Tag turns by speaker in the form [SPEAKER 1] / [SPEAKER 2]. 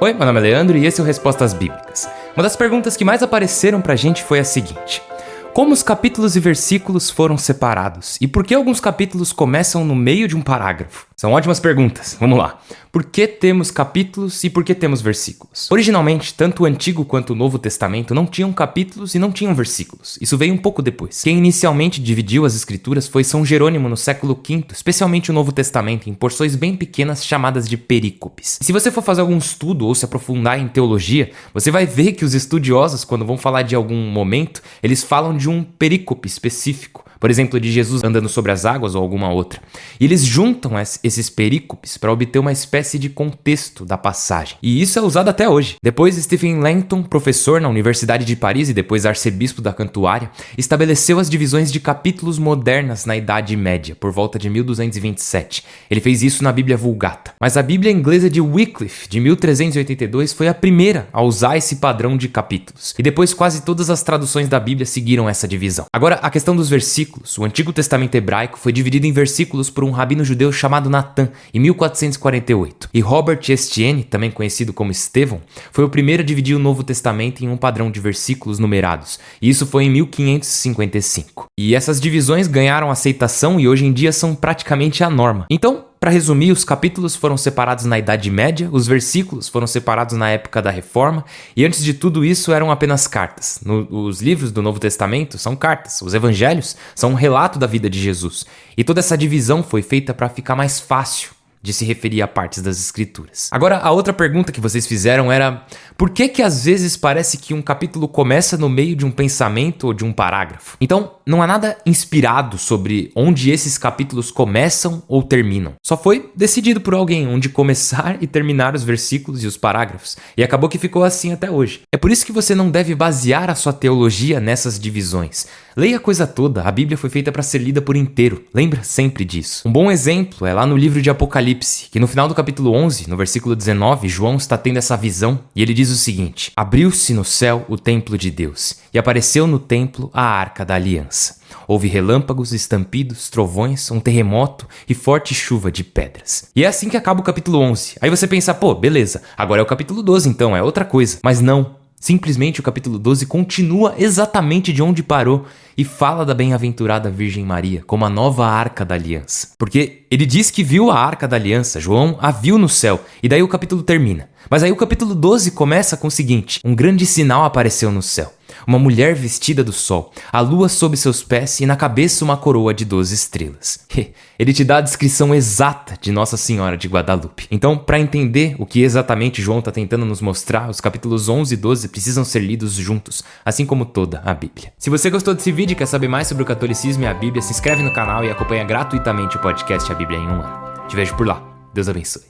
[SPEAKER 1] Oi, meu nome é Leandro e esse é o Respostas Bíblicas. Uma das perguntas que mais apareceram pra gente foi a seguinte: como os capítulos e versículos foram separados? E por que alguns capítulos começam no meio de um parágrafo? São ótimas perguntas, vamos lá. Por que temos capítulos e por que temos versículos? Originalmente, tanto o Antigo quanto o Novo Testamento não tinham capítulos e não tinham versículos. Isso veio um pouco depois. Quem inicialmente dividiu as escrituras foi São Jerônimo no século V, especialmente o Novo Testamento, em porções bem pequenas chamadas de perícopes. E se você for fazer algum estudo ou se aprofundar em teologia, você vai ver que os estudiosos, quando vão falar de algum momento, eles falam de um perícope específico. Por exemplo, de Jesus andando sobre as águas ou alguma outra. E eles juntam esses perícopes para obter uma espécie de contexto da passagem. E isso é usado até hoje. Depois, Stephen Langton, professor na Universidade de Paris e depois arcebispo da Cantuária, estabeleceu as divisões de capítulos modernas na Idade Média, por volta de 1227. Ele fez isso na Bíblia Vulgata. Mas a Bíblia inglesa de Wycliffe, de 1382, foi a primeira a usar esse padrão de capítulos. E depois quase todas as traduções da Bíblia seguiram essa divisão. Agora, a questão dos versículos. O Antigo Testamento hebraico foi dividido em versículos por um rabino judeu chamado Natan, em 1448. E Robert Estienne, também conhecido como Estevão, foi o primeiro a dividir o Novo Testamento em um padrão de versículos numerados. E isso foi em 1555. E essas divisões ganharam aceitação e hoje em dia são praticamente a norma. Então, para resumir, os capítulos foram separados na Idade Média, os versículos foram separados na época da Reforma, e antes de tudo isso eram apenas cartas. Os livros do Novo Testamento são cartas, os evangelhos são um relato da vida de Jesus. E toda essa divisão foi feita para ficar mais fácil de se referir a partes das escrituras. Agora, a outra pergunta que vocês fizeram era: por que às vezes parece que um capítulo começa no meio de um pensamento ou de um parágrafo? Então, não há nada inspirado sobre onde esses capítulos começam ou terminam. Só foi decidido por alguém onde começar e terminar os versículos e os parágrafos. E acabou que ficou assim até hoje. É por isso que você não deve basear a sua teologia nessas divisões. Leia a coisa toda, a Bíblia foi feita para ser lida por inteiro. Lembra sempre disso. Um bom exemplo é lá no livro de Apocalipse, que no final do capítulo 11, no versículo 19, João está tendo essa visão e ele diz o seguinte: abriu-se no céu o templo de Deus e apareceu no templo a arca da aliança. Houve relâmpagos, estampidos, trovões, um terremoto e forte chuva de pedras. E é assim que acaba o capítulo 11. Aí você pensa, pô, beleza, agora é o capítulo 12 então, é outra coisa. Mas não. Simplesmente o capítulo 12 continua exatamente de onde parou e fala da bem-aventurada Virgem Maria como a nova Arca da Aliança. Porque ele diz que viu a Arca da Aliança, João a viu no céu, e daí o capítulo termina. Mas aí o capítulo 12 começa com o seguinte: um grande sinal apareceu no céu. Uma mulher vestida do sol, a lua sob seus pés e na cabeça uma coroa de 12 estrelas. Ele te dá a descrição exata de Nossa Senhora de Guadalupe. Então, para entender o que exatamente João está tentando nos mostrar, os capítulos 11 e 12 precisam ser lidos juntos, assim como toda a Bíblia. Se você gostou desse vídeo e quer saber mais sobre o catolicismo e a Bíblia, se inscreve no canal e acompanha gratuitamente o podcast A Bíblia em um Ano. Te vejo por lá. Deus abençoe.